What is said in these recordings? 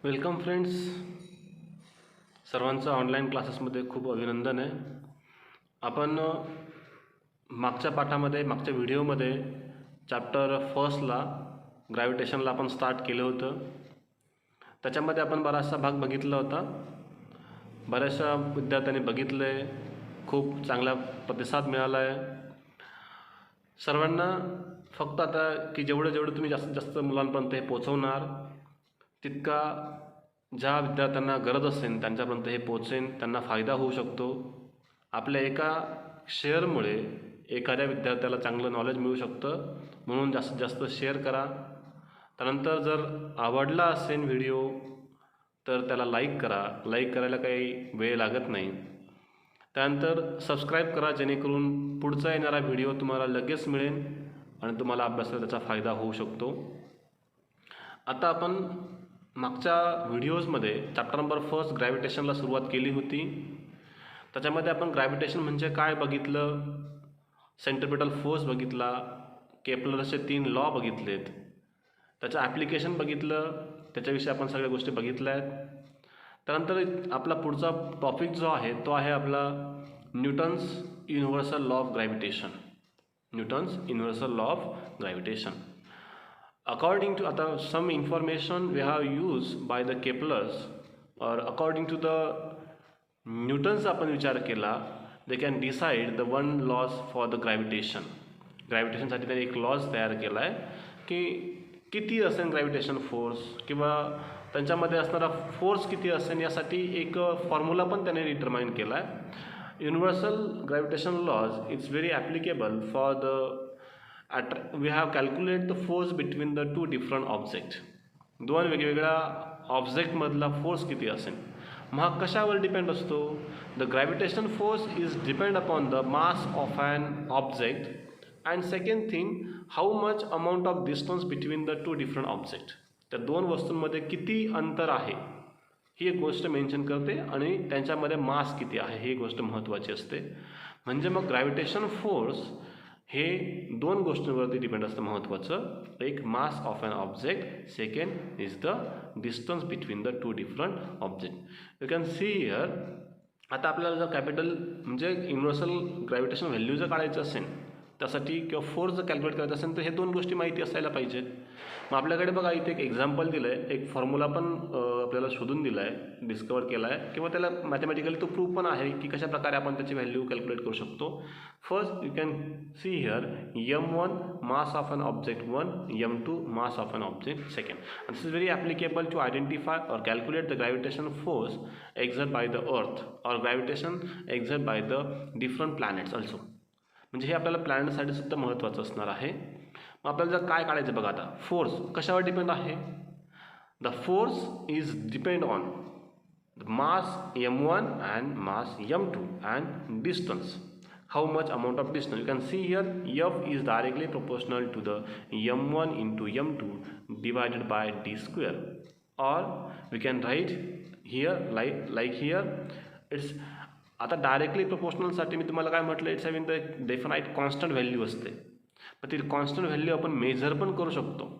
Welcome friends, सर्वांचं online क्लासेसमध्ये खूप अभिनंदन आहे. आपण मागच्या पाठामध्ये मागच्या व्हिडिओमध्ये चॅप्टर फर्स्टला ग्रॅव्हिटेशनला आपण स्टार्ट केलं होतं. त्याच्यामध्ये आपण बराचसा भाग बघितला होता. बऱ्याचशा विद्यार्थ्यांनी बघितलं आहे, खूप चांगला प्रतिसाद मिळाला आहे सर्वांना. फक्त आता की जेवढं तुम्ही जास्तीत जास्त मुलांपर्यंत हे पोचवणार तितका ज्या विद्यार्थ्यांना गरज असेल त्यांच्यापर्यंत हे पोचेन, त्यांना फायदा होऊ शकतो. आपल्या एका शेअरमुळे एखाद्या विद्यार्थ्याला चांगलं नॉलेज मिळू शकतं, म्हणून जास्तीत जास्त शेअर करा. त्यानंतर जर आवडला असेल व्हिडिओ तर त्याला लाईक करा. लाईक करायला काही वेळ लागत नाही. त्यानंतर सबस्क्राईब करा, जेणेकरून पुढचा येणारा व्हिडिओ तुम्हाला लगेच मिळेल आणि तुम्हाला अभ्यासाला त्याचा फायदा होऊ शकतो. आता आपण मागच्या व्हिडिओजमध्ये चॅप्टर नंबर फर्स्ट ग्रॅव्हिटेशनला सुरुवात केली होती. त्याच्यामध्ये आपण ग्रॅव्हिटेशन म्हणजे काय बघितलं, सेंट्रिपिटल फोर्स बघितला, केपलरचे 3 लॉ बघितलेत, त्याचं ॲप्लिकेशन बघितलं, त्याच्याविषयी आपण सगळ्या गोष्टी बघितल्या आहेत. त्यानंतर आपला पुढचा टॉपिक जो आहे तो आहे आपला Newton's universal law of gravitation. Newton's universal law of gravitation. According to some information we have used by the Keplers, or according to the Newton's आपण विचार केला, they can decide the one laws for the gravitation. ग्रॅव्हिटेशनसाठी त्यांनी एक lodge तयार केला आहे की किती असेल ग्रॅव्हिटेशन फोर्स, किंवा त्यांच्यामध्ये असणारा फोर्स किती असेल, यासाठी एक फॉर्म्युला पण त्याने डिटरमाइन केला आहे. Universal gravitation laws it's very applicable for the we have calculated the force between the two different objects. दोन वेगवेगळ्या ऑब्जेक्टमधला फोर्स किती असेल. मग कशावर डिपेंड असतो? The gravitation force is depend upon the mass of an object, and second thing how much amount of distance between the two different object. त्या दोन वस्तूंमध्ये किती अंतर आहे ही एक गोष्ट मेन्शन करते, आणि त्यांच्यामध्ये मास किती आहे ही गोष्ट महत्त्वाची असते. म्हणजे मग ग्रॅव्हिटेशन फोर्स हे दोन गोष्टींवरती डिपेंड असतं महत्त्वाचं. एक mass of an object, second is the distance between the two different object. You can see here. आता आपल्याला जर कॅपिटल म्हणजे युनिव्हर्सल ग्रॅव्हिटेशन व्हॅल्यू जर काढायचं असेल त्यासाठी, किंवा फोर्स जर कॅल्क्युलेट करायचं असेल, तर हे दोन गोष्टी माहिती असायला पाहिजेत. मग आपल्याकडे बघा इथे एक एक्झाम्पल दिलं आहे, एक फॉर्म्युला पण आपल्याला शोधून दिला आहे, डिस्कवर केला आहे, किंवा त्याला मॅथमॅटिकली तो प्रूफ पण आहे की कशा प्रकारे आपण त्याची व्हॅल्यू कॅल्क्युलेट करू शकतो. First you can see here m1 mass of an object 1, m2 mass of an object second. And this is very applicable to identify or calculate the gravitational force exerted by the earth or gravitation exerted by the different planets also. म्हणजे हे आपल्याला प्लॅनेटसाठी सुद्धा महत्त्वाचं असणार आहे. मग आपल्याला जर काय काढायचं बघा, आता फोर्स कशावर डिपेंड आहे? The force is depend on the mass m1 and mass m2 and distance. How much amount of distance? You can see here F is directly proportional to the m1 into m2 divided by d square, or we can write here like here it's. आता directly प्रोपोर्शनलसाठी मी तुम्हाला काय म्हटलं, it's having the definite constant value असते, पण ती constant value आपण major पण करू शकतो.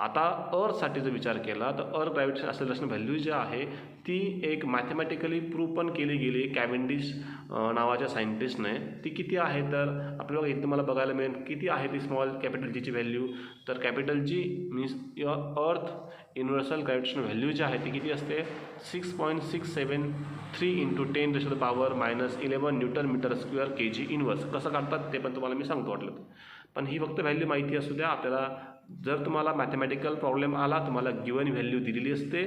आता अर्थसाठी जर विचार केला तर अर्थ ग्रॅव्हिटेशन ॲक्सेलरेशन व्हॅल्यू जी आहे ती एक मॅथमॅटिकली प्रूव्ह पण केली गेली कैवेंडिश नावाच्या सायंटिस्टने. ती किती आहे तर आपल्याला इथं मला बघायला मिळेल किती आहे ती स्मॉल कॅपिटल जीची व्हॅल्यू. तर कॅपिटल जी मीन्स अर्थ युनिव्हर्सल ग्रॅव्हिटेशन व्हॅल्यू जी आहे ती किती असते, 6.673 into 10⁻⁻11 newton metre square kg inverse. कसं काढतात ते पण तुम्हाला मी सांगतो वाटलं, पण ही फक्त व्हॅल्यू माहिती असू द्या आपल्याला. जर तुम्हाला मॅथमॅटिकल प्रॉब्लेम आला, तुम्हाला गिवन व्हॅल्यू दिलेली असते,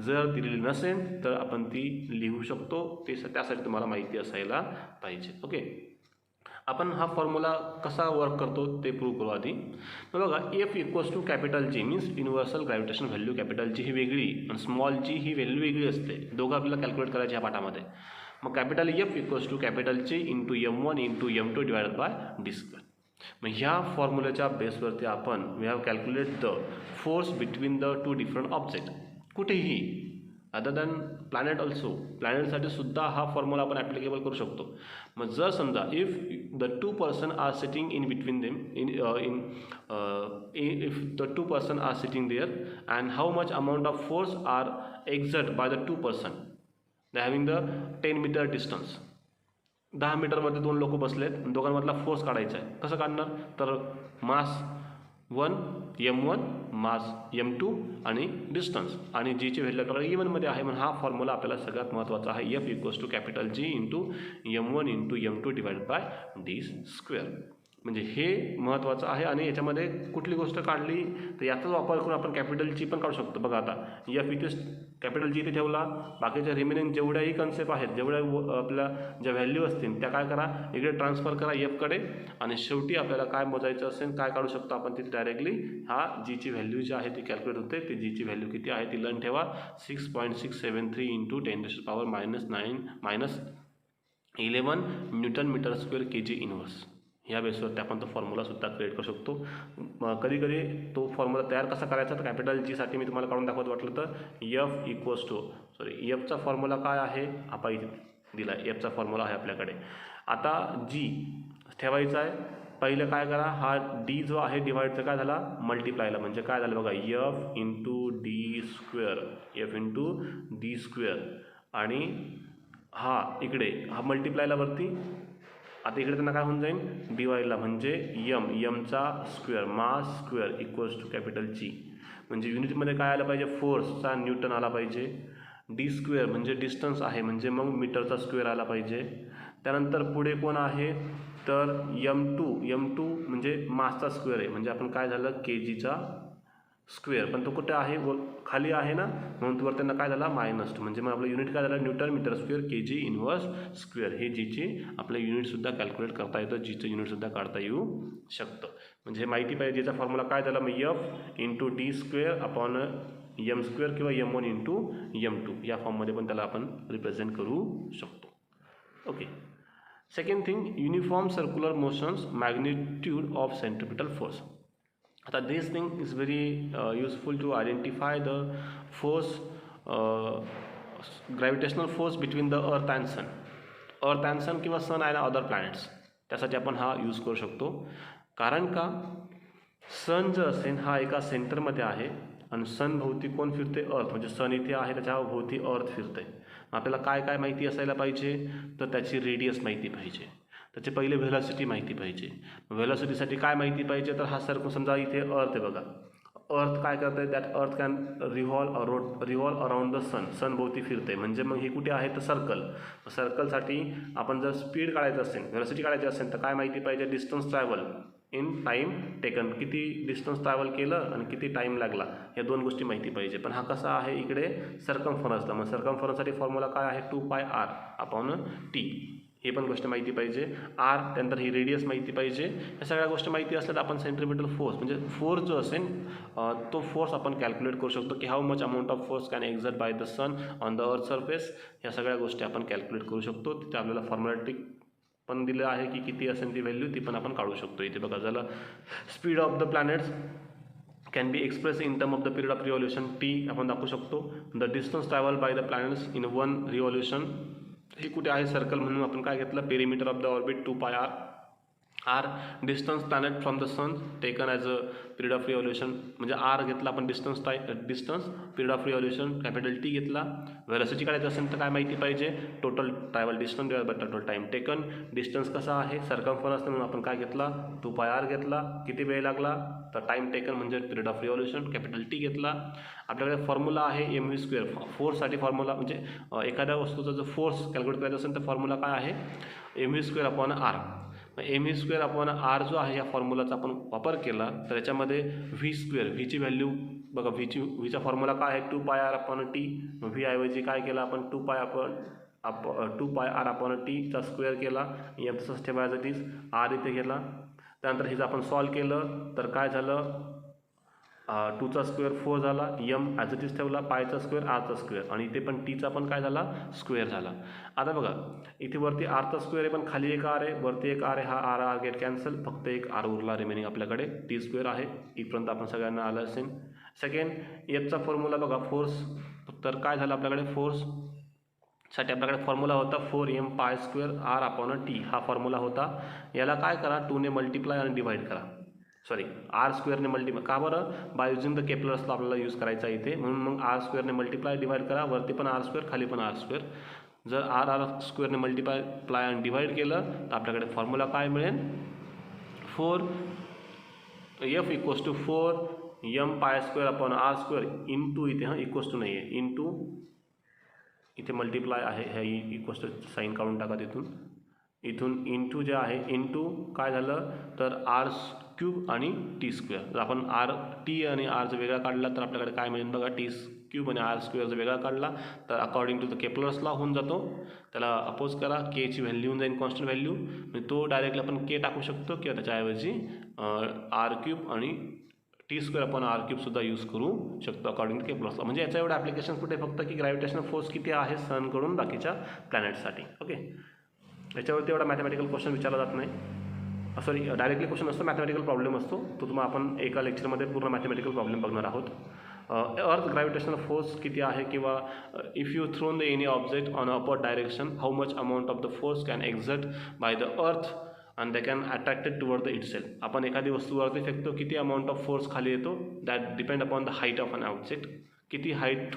जर दिलेली नसेल तर आपण ती लिहू शकतो. त्यासाठी तुम्हाला माहिती असायला पाहिजे. ओके, आपण हा फॉर्म्युला कसा वर्क करतो ते प्रूव्ह करू आधी. मग बघा, F equals to capital G means universal gravitation value. Capital G ही वेगळी आणि स्मॉल जी ही व्हॅल्यू वेगळी असते. दोघं आपल्याला कॅल्क्युलेट करायचे ह्या पाठामध्ये. मग capital F equals to capital G into m1 into m2 divided by d square. मग ह्या फॉर्म्युल्याच्या बेसवरती आपण we have calculate the force between the two different object. कुठेही अदर दॅन प्लॅनेट ऑल्सो, प्लॅनेटसाठी सुद्धा हा फॉर्म्युला आपण ॲप्लिकेबल करू शकतो. मग जर समजा if the two person are sitting in between them if the two person are sitting there and how much amount of force are exerted by the two person, they having the 10 meter distance. 10 मीटरवरती दोन लोक बसलेत, दोघांमधला force काढायचा आहे. कसं काढणार? तर मास 1 m1 मास m2 आणि डिस्टन्स आणि जीची व्हॅल्यू आपल्याला इव्हनमध्ये आहे, म्हणून हा फॉर्म्युला आपल्याला सगळ्यात महत्त्वाचा आहे. F equals to capital G into m1 into m2 divided by d square. म्हणजे हे महत्त्वाचं आहे. आणि याच्यामध्ये कुठली गोष्ट काढली तर याचाच वापर करून आपण कॅपिटल जी पण काढू शकतो. बघा आता F इथे कॅपिटल जी इथे ठेवला, बाकीच्या रिमेनिंग जेवढ्याही कन्सेप्ट आहेत, जेवढ्या आपल्या ज्या व्हॅल्यू असतील त्या काय करा, इकडे ट्रान्सफर करा Fकडे, आणि शेवटी आपल्याला काय मोजायचं असेल, काय काढू शकतो आपण तिथे डायरेक्टली हा जीची व्हॅल्यू जी आहे ती कॅल्क्युलेट होते. ती जीची व्हॅल्यू किती आहे ती लर्न ठेवा, 6.673 into 10⁻⁻11 newton metre square kg inverse. ह्या बेसवरती आपण तो फॉर्म्युलासुद्धा क्रिएट करू शकतो. कधी कधी तो फॉर्म्युला तयार कसा करायचा तर कॅपिटल जीसाठी मी तुम्हाला काढून दाखवत वाटलं तर F इक्वल्स टू Fचा फॉर्म्युला काय आहे आपण इथे दिला आहे. Fचा फॉर्म्युला आहे आपल्याकडे. आता जी ठेवायचा आहे, पहिलं काय करा, हा डी जो आहे डिवाइडचा काय झाला मल्टिप्लायला, म्हणजे काय झालं बघा F into D square, F into D square, आणि हा इकडे हा मल्टिप्लायला वरती, आता इकडे त्यांना काय होऊन जाईल डिवाइडला, म्हणजे एमचा square mass square equals to capital G, म्हणजे युनिटमध्ये काय आलं पाहिजे फोर्सचा न्यूटन आला पाहिजे. डी स्क्वेअर म्हणजे डिस्टन्स आहे, म्हणजे मग मीटरचा स्क्वेअर आला पाहिजे. त्यानंतर पुढे कोण आहे तर m2 म्हणजे मासचा स्क्वेअर आहे, म्हणजे आपण काय झालं kgचा स्क्वेअर, पण तो कुठे आहे खाली आहे ना, म्हणून तुवर त्यांना काय झाला -2, म्हणजे मग आपलं युनिट काय झालं newton metre square kg inverse square. हे जीची आपलं युनिटसुद्धा कॅल्क्युलेट करता येतं, जीचं युनिटसुद्धा काढता येऊ शकतं. म्हणजे हे माहिती पाहिजे. जीचा फॉर्म्युला काय झाला मग F into D square upon m square किंवा m1 इंटू m2 या फॉर्ममध्ये पण त्याला आपण रिप्रेझेंट करू शकतो. Okay. Second thing, uniform circular motions magnitude of centripetal force. आता this thing is very useful to identify the force, gravitational force between the earth and sun किंवा सन अँड अदर प्लॅनेट्स. त्यासाठी आपण हा use करू शकतो. कारण का सन जर असेल हा एका सेंटरमध्ये आहे आणि सन भोवती कोण फिरते अर्थ, म्हणजे सन इथे आहे त्याच्या भोवती अर्थ फिरते. आपल्याला काय काय माहिती असायला पाहिजे तर त्याची रेडियस माहिती पाहिजे, त्याचे पहिले व्हेलॉसिटी माहिती पाहिजे. व्हेलॉसिटीसाठी काय माहिती पाहिजे तर हा सर्कल समजा इथे अर्थ आहे बघा, अर्थ काय करते दॅट अर्थ कॅन रिव्हॉल्व अराउंड द सन भोवती फिरते, म्हणजे मग हे कुठे आहे तर सर्कलसाठी आपण जर स्पीड काढायचं असेल व्हेलॉसिटी काढायची असेल तर काय माहिती पाहिजे distance travel in time taken, किती डिस्टन्स ट्रॅव्हल केलं आणि किती टाईम लागला, या दोन गोष्टी माहिती पाहिजे. पण हा कसा आहे इकडे सर्कमफरन्सला, मग सर्कमफरन्ससाठी फॉर्म्युला काय आहे 2πr अपॉन टी, हे पण गोष्ट माहिती पाहिजे. आर त्यानंतर ही रेडियस माहिती पाहिजे. या सगळ्या गोष्टी माहिती असल्या तर आपण सेंट्रिपिटल फोर्स म्हणजे फोर्स जो असेल तो फोर्स आपण कॅल्क्युलेट करू शकतो की how much amount of force can exert by the sun on the earth surface. या सगळ्या गोष्टी आपण कॅल्क्युलेट करू शकतो. तिथे आपल्याला फॉर्म्युलेटिक पण दिलं आहे की किती असेल ती व्हॅल्यू ती पण आपण काढू शकतो. इथे बघा झालं speed of the planets can be express in term of the period of revolution T आपण दाखवू शकतो. The distance travel by the planets in 1 revolution, हे कुठे आहे सर्कल म्हणून आपण काय घेतलं perimeter of the orbit 2πr. R distance planet from the sun taken as a period of revolution, म्हणजे आर घेतला आपण distance period of revolution capital T घेतला. व्हेलॉसिटी काढायचं असेल तर काय माहिती पाहिजे total travel distance divide by total time taken. Distance कसा आहे सर्कमफरन्स म्हणून आपण काय घेतला 2πr घेतला, किती वेळ लागला तर टाईम टेकन म्हणजे period of revolution capital T घेतला. आपल्याकडे फॉर्म्युला आहे mv स्क्वेअर, फोर्ससाठी फॉर्म्युला म्हणजे एखाद्या वस्तूचा जर फोर्स कॅल्क्युलेट करायचा असेल तर फॉर्म्युला काय आहे mv square upon R. mv square upon R जो आहे या फॉर्म्युलाचा आपण वापर केला तर याच्यामध्ये व्ही स्क्वेअर, व्हीची व्हॅल्यू बघा, व्हीचा फॉर्म्युला काय आहे 2πr अपॉन टी. व्ही ऐवजी काय केला आपण 2πr अपॉन टीचा स्क्वेअर केला, एम तसंच ठेवायचं तीच आर इथे गेला. त्यानंतर हिचं आपण सॉल्व केलं तर काय झालं 2चा स्क्वेअर 4 झाला, यम ॲज इट इज ठेवला, पायचा स्क्वेअर आरचा स्क्वेअर, आणि इथे पण टीचा पण काय झाला स्क्वेअर झाला. आता बघा इथे वरती आरचा स्क्वेअर आहे पण खाली एक आर आहे, वरती एक आर आहे, हा आर आर गेट कॅन्सल, फक्त एक आर उरला रिमेनिंग आपल्याकडे, टी स्क्वेअर आहे. इथपर्यंत आपण सगळ्यांना आलं असेल. सेकंड एफचा फॉर्म्युला बघा फोर्स, तर काय झालं आपल्याकडे फोर्ससाठी आपल्याकडे फॉर्म्युला होता 4m pi square R upon T, हा फॉर्म्युला होता. याला काय करा 2ने मल्टिप्लाय आणि डिवाइड करा, सॉरी आर स्क्वेअरने मल्टिप्लाय, का बरं by using the Kepler's law आपल्याला यूज करायचा इथे, म्हणून मग आर स्क्वेअरने मल्टिप्लाय डिवाइड करा, वरती पण आर स्क्वेअर खाली पण आर स्क्वेअर. जर आर आर स्क्वेअरने मल्टिप्लाय आणि डिवाइड केलं तर आपल्याकडे फॉर्म्युला काय मिळेल 4f equals to 4m pi square upon R square into, इथे इक्वल्स टू नाही आहे, इंटू इथे मल्टिप्लाय आहे, ह्या इक्वल्स टू साईन काढून टाका इथून इंटू जे आहे, इंटू काय झालं तर आर क्यूब आणि टी स्क्वेअर. जर आपण आर टी आणि आरचा वेगळा काढला तर आपल्याकडे काय मिळेल बघा, टी क्यूब आणि आर स्क्वेअरचा वेगळा काढला तर according to the Kepler's law होऊन जातो. त्याला अपोज करा, केची व्हॅल्यू होऊन जाईल कॉन्स्टंट व्हॅल्यू, म्हणजे तो डायरेक्टली आपण के टाकू शकतो किंवा त्याच्याऐवजी आर क्यूब आणि टी स्क्वेअर आपण आर क्यूबसुद्धा यूज करू शकतो अकॉर्डिंग टू केपलर्स लॉ. म्हणजे याचं एवढं ॲप्लिकेशन कुठे फक्त की ग्रॅव्हिटेशनल फोर्स किती आहे सनकडून बाकीच्या प्लॅनेटसाठी. ओके, याच्यावरती एवढा मॅथमॅटिकल क्वेश्चन विचारला जात नाही, सॉरी डायरेक्टली क्वेश्चन असतो, मॅथमॅटिकल प्रॉब्लेम असतो, तो तुम्हाला आपण एका लेक्चरमध्ये पूर्ण मॅथमॅटिकल प्रॉब्लेम बघणार आहोत. अर्थ ग्रॅव्हिटेशनल फोर्स किती आहे, किंवा if you thrown the any object on upward direction how much amount of the force can exert by the earth and they can attracted toward the itself. आपण एखादी वस्तूवरती फेकतो, किती अमाऊंट ऑफ फोर्स खाली येतो, that depend upon the height of an object, किती height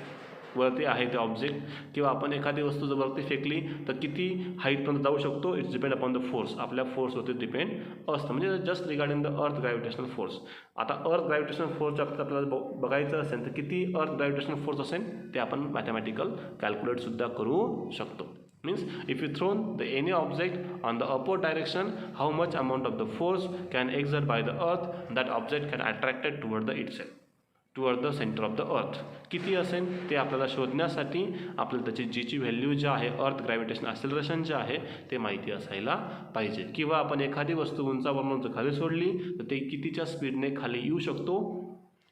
वरती आहे ते ऑब्जेक्ट, किंवा आपण एखादी वस्तू जर वरती फेकली तर किती हाईटपर्यंत जाऊ शकतो, it's depend upon the force, आपल्या फोर्सवरती डिपेंड असतं. म्हणजे just regarding the earth gravitational force. आता अर्थ ग्रॅव्हिटेशनल फोर्सच्या बाबतीत आपल्याला बघायचं असेल तर किती अर्थ ग्रॅव्हिटेशनल फोर्स असेल ते आपण मॅथमॅटिकल कॅल्क्युलेटसुद्धा करू शकतो. Means if you thrown the any object on the upward direction, how much amount of the force can exert by the earth, that object can attracted toward the itself, toward the center of the earth. किती असेल ते आपल्याला शोधण्यासाठी आपल्याला त्याची जीची value G आहे अर्थ ग्रॅव्हिटेशन ॲक्सेलरेशन जे आहे ते माहिती असायला पाहिजे. किंवा आपण एखादी वस्तू उंचावरून जर खाली सोडली तर ते कितीच्या स्पीडने खाली येऊ शकतो,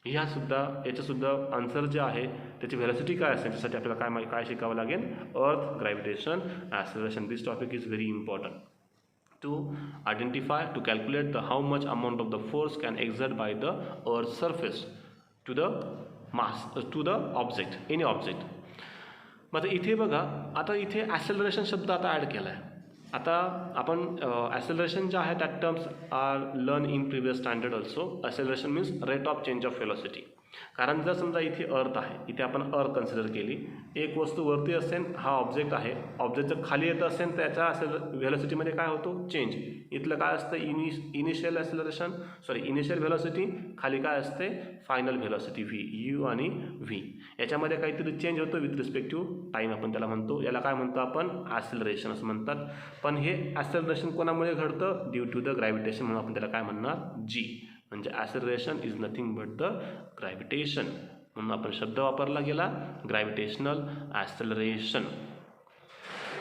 याच्यासुद्धा आन्सर जे आहे त्याची व्हेलॉसिटी काय असेल त्यासाठी आपल्याला काय शिकावं लागेल, अर्थ gravitation acceleration. This topic is very important to identify, to calculate the how much amount of the force can exert by the earth's surface to the mass, to the object, any object. मग इथे बघा, आता इथे acceleration शब्द आता add केला आहे. आता आपण ॲक्सेलरेशन जे आहे that terms are learn in previous standard also. Acceleration means rate of change of velocity. कारण जर समजा इथे अर्थ आहे, इथे आपण अर्थ कन्सिडर केली, एक वस्तू वरती असेल, हा ऑब्जेक्ट आहे, ऑब्जेक्ट जर खाली येत असेल तर याच्या व्हेलॉसिटीमध्ये काय होतो चेंज. इथलं काय असतं initial acceleration, sorry initial velocity, खाली काय असते फायनल व्हेलॉसिटी व्ही, यू आणि व्ही. याच्यामध्ये काहीतरी चेंज होतो विथ रिस्पेक्ट टू टाईम, आपण त्याला म्हणतो, याला काय म्हणतो आपण ॲक्सेलरेशन असं म्हणतात. पण हे ॲक्सेलरेशन कोणामुळे घडतं, ड्यू टू द ग्रॅव्हिटेशन, म्हणून आपण त्याला काय म्हणणार जी. म्हणजे acceleration is nothing but the gravitation, म्हणून आपण शब्द वापरला गेला gravitational acceleration.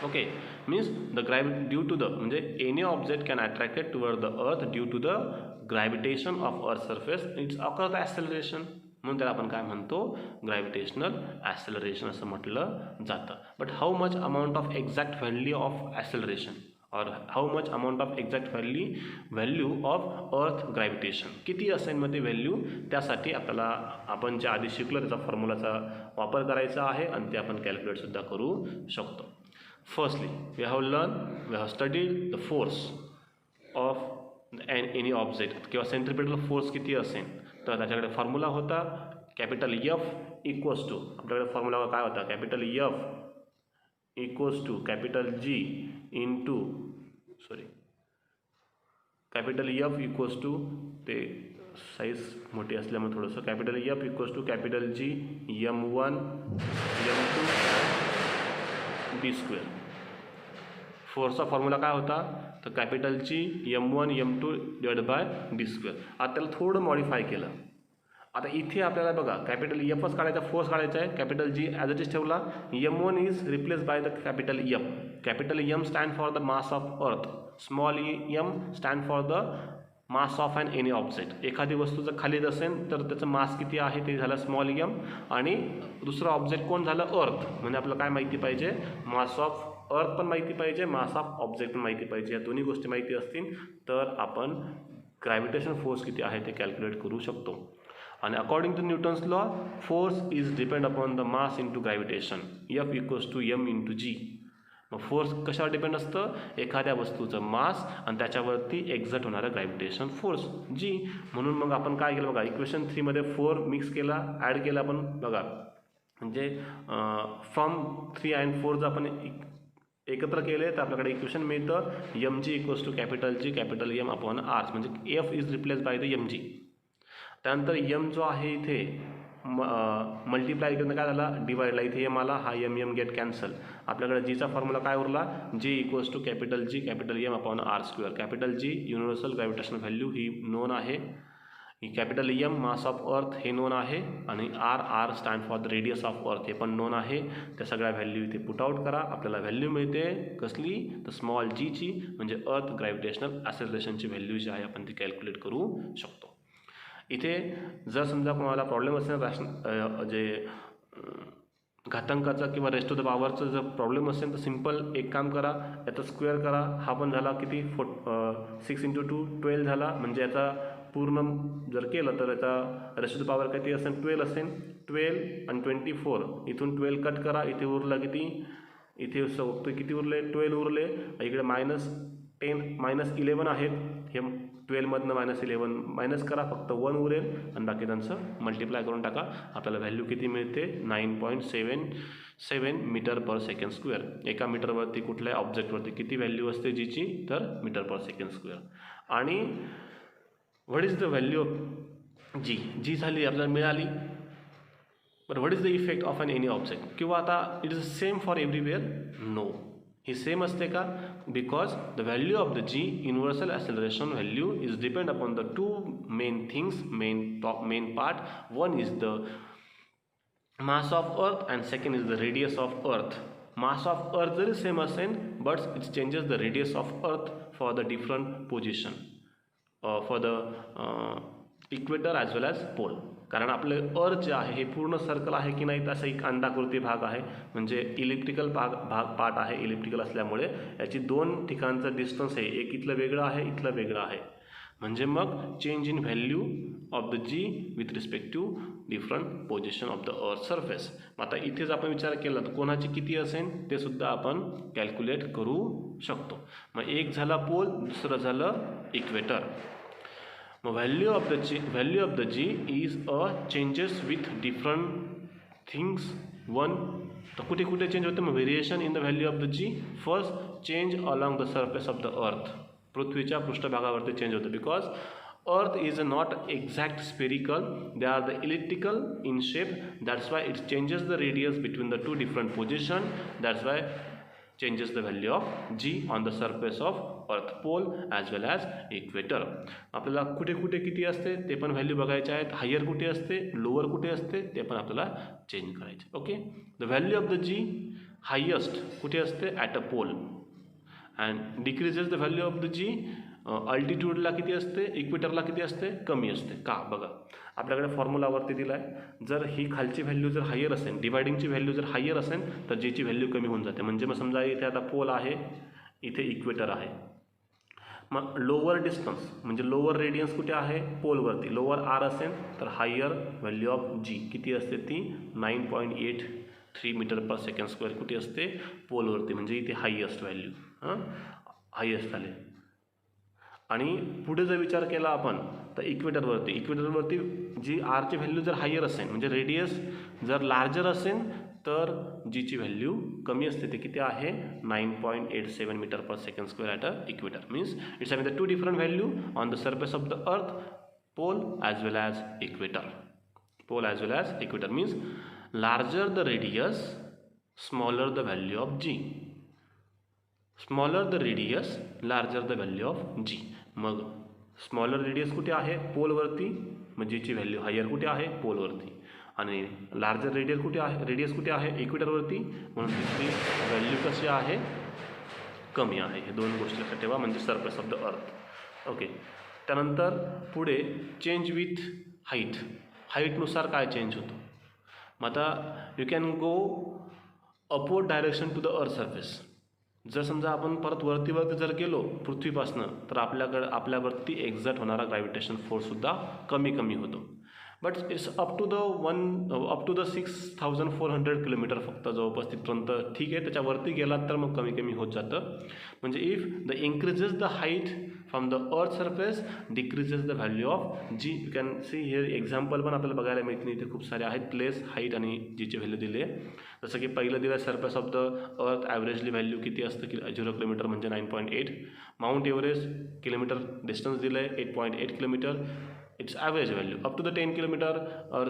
Okay, means due to the, म्हणजे any object can attracted toward the earth due to the gravitation of earth surface, it's occur the acceleration, म्हणून त्याला आपण काय म्हणतो ग्रॅव्हिटेशनल ॲक्सेलरेशन असं म्हटलं जातं. But how much amount of exact value of acceleration और how much amount of exact value of earth gravitation किती असेल मग ते व्हॅल्यू, त्यासाठी आपल्याला आपण जे आधी शिकलो त्याचा फॉर्म्युलाचा वापर करायचा आहे आणि ते आपण कॅल्क्युलेटसुद्धा करू शकतो. Firstly we have studied the force of any object किंवा सेंट्रिपेटल फोर्स किती असेल, तर त्याच्याकडे फॉर्म्युला होता कॅपिटल एफ इक्वल्स टू, आपल्याकडे फॉर्म्युला काय होता capital F equals to capital G into, sorry capital F equals to, ते साईज मोठी असल्यामुळे थोडंसं, capital F equals to capital G m1 m2 D square. फोर्सचा फॉर्म्युला काय होता तर capital G m1 m2 divide by D square. आता त्याला थोडं मॉडिफाय केलं. आता इथे आपल्याला बघा कॅपिटल एफच काढायचा, फोर्स काढायचा आहे, capital G as it is ठेवला, m1 is replace by the capital F. Capital M stand for the mass of earth, small M stand for the mass of and any object. एखादी वस्तू जर खालीच असेल तर त्याचं मास किती आहे ते झालं स्मॉल एम, आणि दुसरं ऑब्जेक्ट कोण झालं अर्थ. म्हणजे आपल्याला काय माहिती पाहिजे, मास ऑफ अर्थ पण माहिती पाहिजे, मास ऑफ ऑब्जेक्ट पण माहिती पाहिजे. या दोन्ही गोष्टी माहिती असतील तर आपण ग्रॅव्हिटेशन फोर्स किती आहे ते कॅल्क्युलेट करू शकतो. आणि according to Newton's law force is depend upon the mass into gravitation. F equals to M into G. मग फोर्स कशावर डिपेंड असतं, एखाद्या वस्तूचं मास आणि त्याच्यावरती एक्झर्ट होणारं ग्रॅव्हिटेशन फोर्स G. म्हणून मग आपण काय केलं बघा, इक्वेशन 3मध्ये 4 मिक्स केला, ॲड केला आपण बघा. म्हणजे फ्रॉम 3 अँड 4 जर आपण एकत्र केले तर आपल्याकडे इक्वेशन मिळतं mg equals to capital G capital M upon R. म्हणजे F is replace by the mg. त्यानंतर M जो आहे इथे मल्टिप्लाय करणं काय झाला, डिवाइडला इथे M आला, हा M गेट कॅन्सल. आपल्याकडे जीचा फॉर्म्युला काय उरला, G equals to capital G capital M upon R square. Capital G universal gravitational value ही नोन आहे, ही capital M mass of earth हे नोन आहे, आणि R stand for the radius of earth हे पण नोन आहे. त्या सगळ्या व्हॅल्यू इथे पुट आउट करा, आपल्याला व्हॅल्यू मिळते कसली, तर स्मॉल जीची, म्हणजे अर्थ ग्रॅव्हिटेशनल ॲसेलरेशनची व्हॅल्यू जी आहे आपण ती कॅल्क्युलेट करू शकतो. इथे जर समजा कोणाला प्रॉब्लेम असेल जे घातांकाचा किंवा रेस्ट टू द पॉवरचा जर प्रॉब्लेम असेल तर सिम्पल एक काम करा, याचा स्क्वेअर करा. हा पण झाला किती 6 × 2 12 झाला. म्हणजे याचा पूर्ण जर केलं तर याचा रेस्ट टू द पॉवर किती असेल 12 असेल. 12 आणि 24 इथून 12 कट करा, इथे उरला किती, इथे किती उरले 12 उरले. इकडे -11 आहेत, हे 12मधनं -11 मायनस करा, फक्त 1 उरेल आणि बाकीच्यांचं मल्टिप्लाय करून टाका. आपल्याला व्हॅल्यू किती मिळते 9.77 मीटर पर सेकंड स्क्वेअर. एका मीटरवरती कुठल्याही ऑब्जेक्टवरती किती व्हॅल्यू असते जीची, तर मीटर पर सेकंड स्क्वेअर. आणि what is the value of G झाली आपल्याला मिळाली. But what is the effect of any object, किंवा आता it is same for everywhere, no. ही सेम असते का, because the value of the G universal acceleration value is depend upon the two main things, main part. One is the mass of earth and second is the radius of earth. Mass of earth जरी same असेल but it changes the radius of earth for the different position, for the equator as well as pole. कारण आपले अर्थ जे आहे हे पूर्ण circle आहे की नाही, तसा एक अंडाकृती भाग आहे, म्हणजे इलिप्टिकल पार्ट आहे. इलिप्टिकल असल्यामुळे याची 2 ठिकाणचं डिस्टन्स आहे, एक इथलं वेगळं आहे, इथलं वेगळं आहे. म्हणजे मग change in value of the G with respect to different position of the earth surface. आता इथेच आपण विचार केला तर कोणाची किती असेल ते सुद्धा आपण कॅल्क्युलेट करू शकतो. मग एक झाला पोल, दुसरं झालं इक्वेटर. मग value of the G is a changes with different things. One तर कुठे कुठे चेंज होतं, मग variation in the value of the G. First change along the surface of the earth. पृथ्वीच्या पृष्ठभागावरती चेंज होतं, because earth is not exact spherical, they are the elliptical in shape. That's why it changes the radius between the 2 different position. That's why changes the value of G on the surface of earth pole as well as equator. आपल्याला कुठे कुठे किती असते ते पण value बघायचे आहेत. Higher कुठे असते, लोअर कुठे असते ते पण आपल्याला चेंज करायचे. Okay, the value of the G highest कुठे असते, at a pole, and decreases the value of the G अल्टिट्यूडला किती असते, इक्वेटरला किती असते, कमी असते. का बघा, आपल्याकडे फॉर्म्युलावरती दिला आहे, जर ही खालची व्हॅल्यू जर हायर असेल, डिवायडिंगची व्हॅल्यू जर हायर असेल तर जीची व्हॅल्यू कमी होऊन जाते. म्हणजे मग समजा इथे आता पोल आहे, इथे इक्वेटर आहे, मग लोअर डिस्टन्स म्हणजे लोअर रेडियन्स कुठे आहे, पोलवरती. लोअर आर असेल तर हायर व्हॅल्यू ऑफ जी किती असते, ती 9.83 मीटर पर सेकंड स्क्वेअर कुठे असते, पोलवरती. म्हणजे इथे हायेस्ट व्हॅल्यू हायेस्ट आले. आणि पुढे जर विचार केला आपण तर इक्वेटरवरती जी आरची व्हॅल्यू जर हायर असेल, म्हणजे रेडियस जर लार्जर असेल तर जीची व्हॅल्यू कमी असते. ते किती आहे, 9.87 metre per second square at a equator. Means it's having the 2 different value on the surface of the earth, pole as well as equator. Pole as well as equator means larger the radius, smaller the value of G. Smaller the radius, larger the value of G. मग smaller radius कुठे आहे, पोलवरती, मग जीची value higher कुठे आहे, पोलवरती. आणि larger radius कुठे आहे, इक्वेटरवरती, म्हणून तिथली व्हॅल्यू कशी आहे, कमी आहे. हे 2 गोष्टी लक्षात ठेवा, म्हणजे सरफेस ऑफ द अर्थ. ओके, त्यानंतर पुढे चेंज विथ हाईट, हाईटनुसार काय चेंज होतो. मग आता you can go upward direction to the earth surface. जर समजा आपण परत वरती जर गेलो पृथ्वीपासनं तर आपल्यावरती एक्झर्ट होणारा ग्रॅव्हिटेशन फोर्ससुद्धा कमी होतो. But it's up to the 6400 kilometre फक्त जवळपास तिथपर्यंत ठीक आहे. त्याच्यावरती गेलात तर मग कमी होत जातं. म्हणजे if the increases the height from the earth surface decreases the value of G. You can see here example पण आपल्याला बघायला मिळतील. इथे खूप सारे आहेत प्लेस, हाईट आणि जीची व्हॅल्यू दिली आहे. जसं की पहिलं दिलं सरफेस ऑफ द अर्थ ॲव्हरेजली व्हॅल्यू किती असतं की 0 किलोमीटर म्हणजे 9.8. माउंट एव्हरेस्ट किलोमीटर डिस्टन्स दिलं आहे 8.8 kilometre. It's average value up to the 10 kilometre और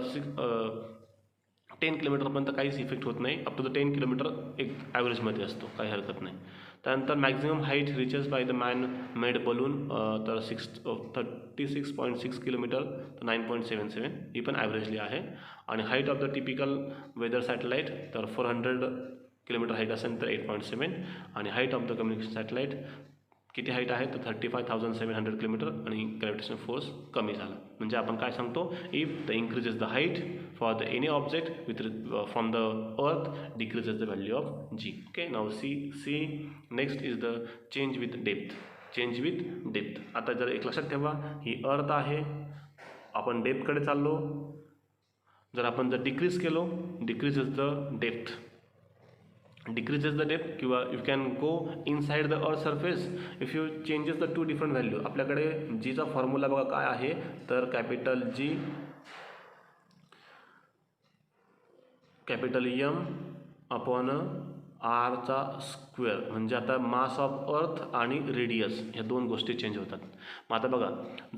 10 किलोमीटरपर्यंत काहीच इफेक्ट होत नाही. अप टू द 10 किलोमीटर एक ॲव्हरेजमध्ये असतो, काही हरकत नाही. त्यानंतर maximum height reaches by the man made balloon तर 36.6 किलोमीटर तर 9.77 ही पण ॲव्हरेजली आहे. आणि height of the typical weather satellite तर 400 किलोमीटर हाईट असेल तर 8.7. आणि height of the communication satellite किती हाईट आहे तर 35,700 किलोमीटर आणि ग्रॅव्हिटेशन फोर्स कमी झाला. म्हणजे आपण काय सांगतो, if the increases the height for the any object with from the earth decreases the value of G. Okay, now see next is the change with depth. Change with depth. आता जर एक लक्षात ठेवा, ही अर्थ आहे, आपण डेप्थकडे चाललो. जर आपण जर डिक्रीज केलो, decreases the depth, decreases the depth किंवा you can go inside the earth surface if you changes the two different value. आपल्याकडे जीचा फॉर्म्युला बघा काय आहे तर कॅपिटल जी कॅपिटल एम अपॉन आरचा स्क्वेअर. म्हणजे आता मास ऑफ अर्थ आणि रेडियस ह्या दोन गोष्टी चेंज होतात. मग आता बघा,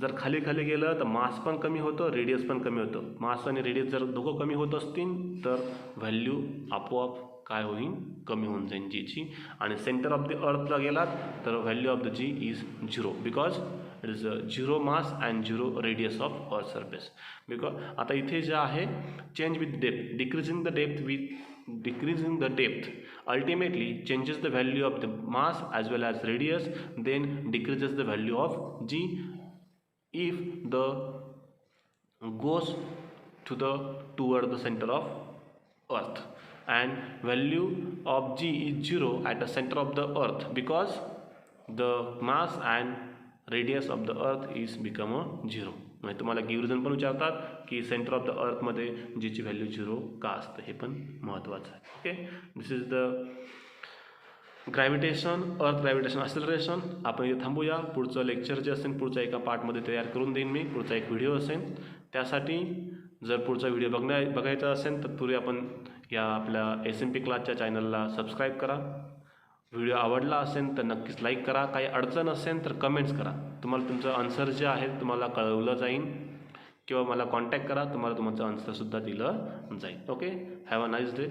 जर खाली गेलं तर मास पण कमी होतं, रेडियस पण कमी होतं. मास आणि रेडियस जर दोघं कमी होत असतील तर व्हॅल्यू आपोआप काय होईल, कमी होऊन जाईल जीची. आणि सेंटर ऑफ द अर्थला गेलात तर value of the G is 0 because it is 0 mass and 0 radius of earth surface. Because आता इथे जे आहे change with depth, decreasing the depth with decreasing the depth ultimately changes the value of the mass as well as radius, then decreases the value of g if the goes to the toward the center of earth, and value of g is 0 at the center of the earth because the mass and radius of the earth is become a 0. म्हणजे तुम्हाला given पण विचारतात की centre of the अर्थमध्ये जीची value 0 का असतं, हे पण महत्त्वाचं आहे. Okay, this is the gravitation, अर्थ ग्रॅव्हिटेशन ॲक्सेलरेशन. आपण इथे थांबूया. पुढचं लेक्चर जे असेल पुढच्या एका पार्टमध्ये तयार करून देईन मी. पुढचा एक व्हिडिओ असेल. त्यासाठी जर पुढचा व्हिडिओ बघायचा असेल तर पूर्वी आपण या आपल्या SMP क्लासच्या चॅनलला सबस्क्राईब करा. व्हिडिओ आवडला असेल तर नक्कीच लाईक करा. काही अडचण असेल तर कमेंट्स करा. तुम्हाला तुमचं आन्सर जे आहे तुम्हाला कळवलं जाईल किंवा मला कॉन्टॅक्ट करा, तुम्हाला तुमचं आन्सरसुद्धा दिलं जाईल. Okay, have a nice day.